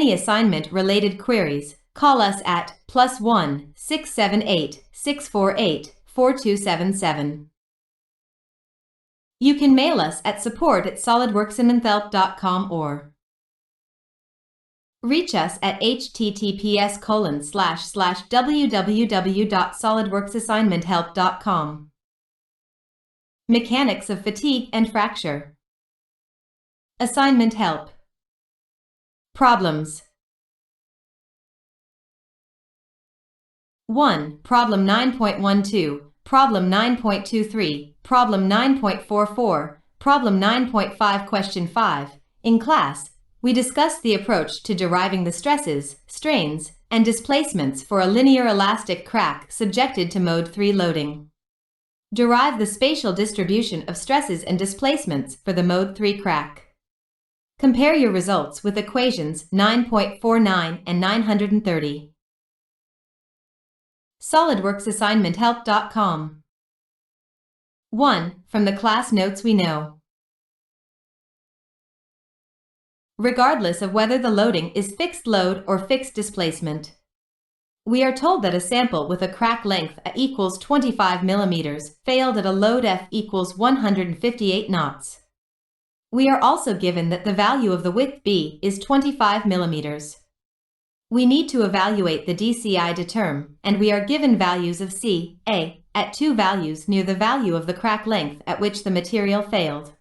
any assignment-related queries, call us at +1 678 648 4277. You can mail us at support@solidworksimonthhelp.com or reach us at https://www.solidworksassignmenthelp.com. Mechanics of fatigue and fracture. Assignment help. Problems. 1. Problem 9.12, Problem 9.23, Problem 9.44, Problem 9.5. Question 5. In class, we discussed the approach to deriving the stresses, strains, and displacements for a linear elastic crack subjected to Mode 3 loading. Derive the spatial distribution of stresses and displacements for the Mode 3 crack. Compare your results with equations 9.49 and 930. SolidworksAssignmentHelp.com. 1. From the class notes we know. Regardless of whether the loading is fixed load or fixed displacement. We are told that a sample with a crack length A equals 25 mm failed at a load F equals 158 knots. We are also given that the value of the width B is 25 mm. We need to evaluate the DCI determ, and we are given values of C, A, at two values near the value of the crack length at which the material failed.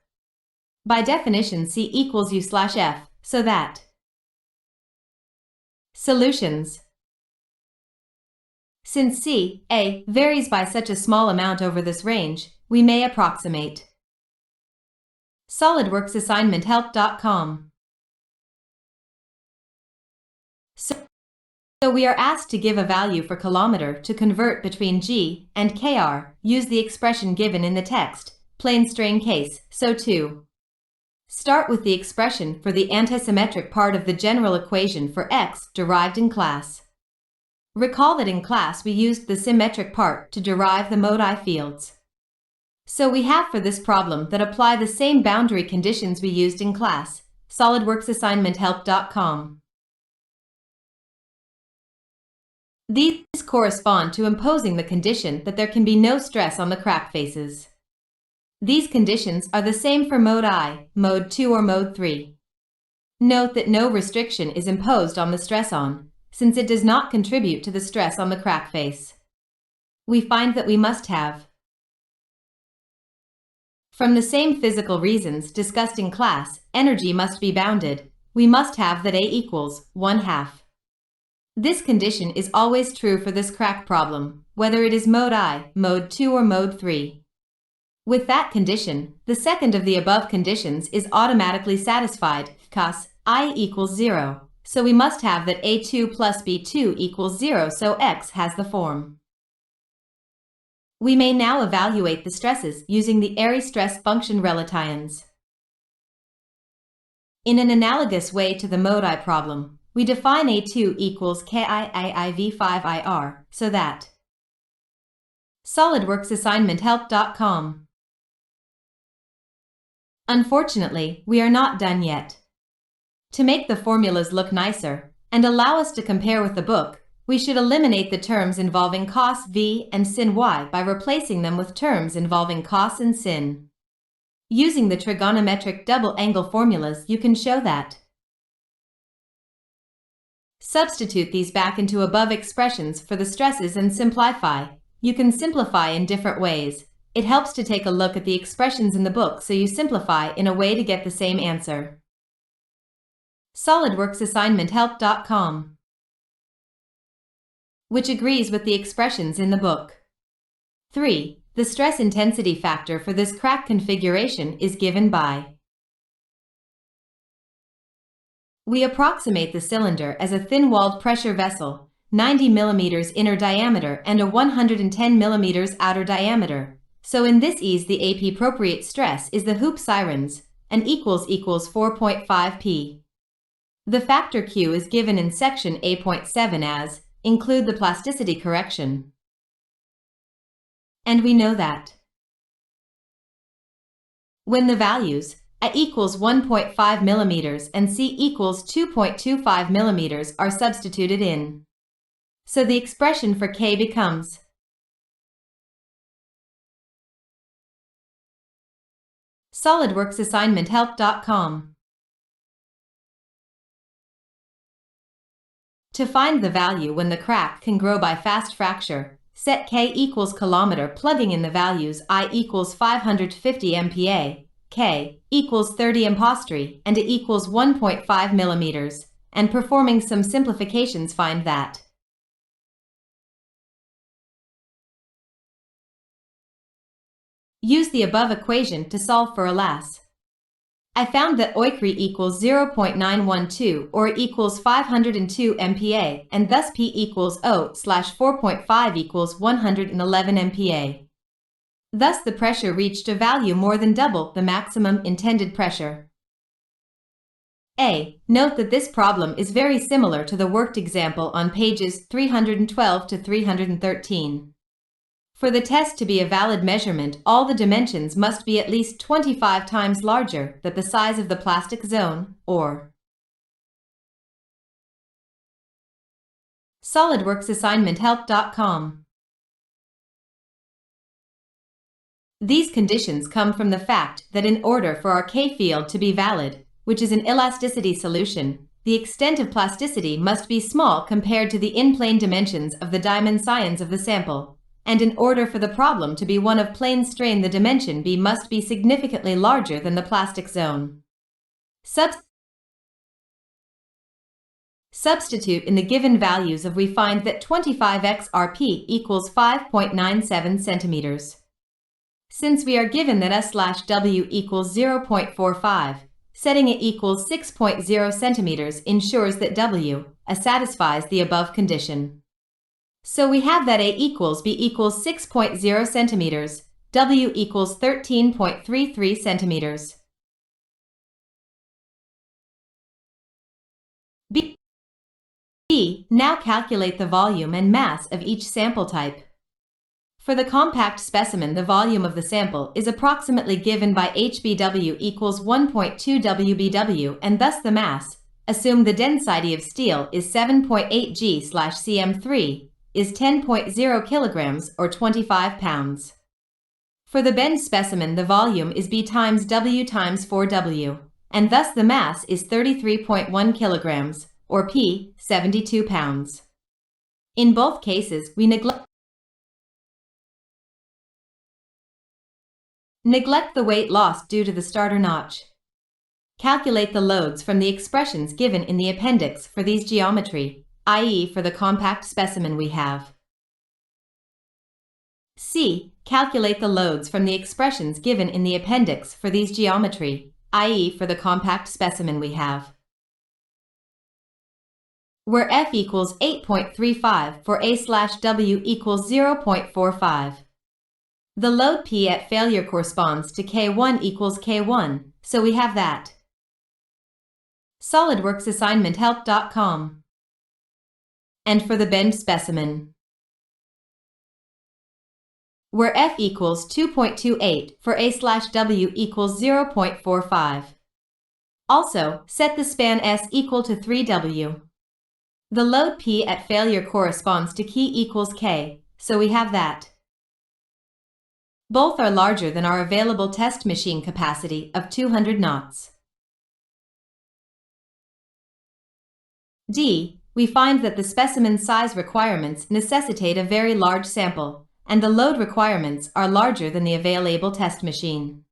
By definition, C equals U/F, so that solutions. Since C, A, varies by such a small amount over this range, we may approximate. SolidworksAssignmentHelp.com. So we are asked to give a value for kilometer to convert between G and Kr. Use the expression given in the text, plane strain case, so too. Start with the expression for the antisymmetric part of the general equation for X derived in class. Recall that in class we used the symmetric part to derive the mode I fields. So we have for this problem that apply the same boundary conditions we used in class. SolidworksAssignmentHelp.com. These correspond to imposing the condition that there can be no stress on the crack faces. These conditions are the same for Mode I, Mode 2 or Mode 3. Note that no restriction is imposed on the stress on, since it does not contribute to the stress on the crack face. We find that we must have, from the same physical reasons discussed in class, energy must be bounded. We must have that A equals 1/2. This condition is always true for this crack problem, whether it is Mode I, Mode 2 or Mode 3. With that condition, the second of the above conditions is automatically satisfied, cos I equals 0, so we must have that A2 plus B2 equals 0, so X has the form. We may now evaluate the stresses using the Airy stress function relations. In an analogous way to the Mode I problem, we define A2 equals KIIIV5IR, so that SolidworksAssignmentHelp.com. Unfortunately, we are not done yet. To make the formulas look nicer and allow us to compare with the book, we should eliminate the terms involving cos V and sin Y by replacing them with terms involving cos and sin. Using the trigonometric double angle formulas, you can show that. Substitute these back into above expressions for the stresses and simplify. You can simplify in different ways. It helps to take a look at the expressions in the book so you simplify in a way to get the same answer. SolidworksAssignmentHelp.com, which agrees with the expressions in the book. 3. The stress intensity factor for this crack configuration is given by. We approximate the cylinder as a thin-walled pressure vessel, 90 mm inner diameter and a 110 mm outer diameter. So in this ease the AP appropriate stress is the hoop sirens, and equals 4.5 p. The factor Q is given in section A.7 as, include the plasticity correction. And we know that when the values A equals 1.5 millimeters and C equals 2.25 millimeters are substituted in. So the expression for K becomes Solidworks assignmenthelp.com. To find the value when the crack can grow by fast fracture, set K equals kilometer, plugging in the values I equals 550 MPa, K equals 30 MPa, and A equals 1.5 millimeters, and performing some simplifications find that use the above equation to solve for Alas. I found that oikri equals 0.912 or equals 502 MPa, and thus P equals O/4.5 equals 111 MPa. Thus the pressure reached a value more than double the maximum intended pressure. Note that this problem is very similar to the worked example on pages 312 to 313. For the test to be a valid measurement, all the dimensions must be at least 25 times larger than the size of the plastic zone, or Solidworks assignmenthelp.com. These conditions come from the fact that in order for our K field to be valid, which is an elasticity solution, the extent of plasticity must be small compared to the in-plane dimensions of the dimensions of the sample. And in order for the problem to be one of plane strain, the dimension B must be significantly larger than the plastic zone. Substitute in the given values of we find that 25x RP equals 5.97 centimeters. Since we are given that S/W equals 0.45, setting it equals 6.0 centimeters ensures that W satisfies the above condition. So we have that A equals B equals 6.0 centimeters, W equals 13.33 centimeters. B. Now calculate the volume and mass of each sample type. For the compact specimen, the volume of the sample is approximately given by HBW equals 1.2 WBW, and thus the mass, assume the density of steel is 7.8 G/cm3, is 10.0 kilograms or 25 pounds. For the bend specimen, the volume is B times W times 4W, and thus the mass is 33.1 kilograms, or P, 72 pounds. In both cases, we neglect the weight lost due to the starter notch. Calculate the loads from the expressions given in the appendix for these geometry, i.e. for the compact specimen we have. C. Calculate the loads from the expressions given in the appendix for these geometry, i.e. for the compact specimen we have. Where F equals 8.35 for A/W equals 0.45. The load P at failure corresponds to K1 equals K1, so we have that. Solidworks assignmenthelp.com. And for the bend specimen, where F equals 2.28 for A/W equals 0.45. Also, set the span S equal to 3W. The load P at failure corresponds to key equals K, so we have that. Both are larger than our available test machine capacity of 200 knots. D. We find that the specimen size requirements necessitate a very large sample, and the load requirements are larger than the available test machine.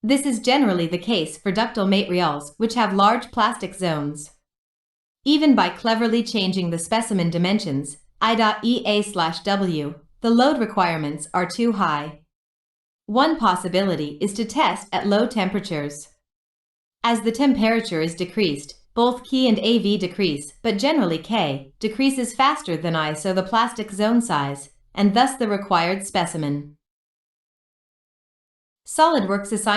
This is generally the case for ductile materials which have large plastic zones. Even by cleverly changing the specimen dimensions, I.EA/W, the load requirements are too high. One possibility is to test at low temperatures. As the temperature is decreased, both K and AV decrease, but generally K decreases faster than I, so the plastic zone size, and thus the required specimen. Solidworks assignment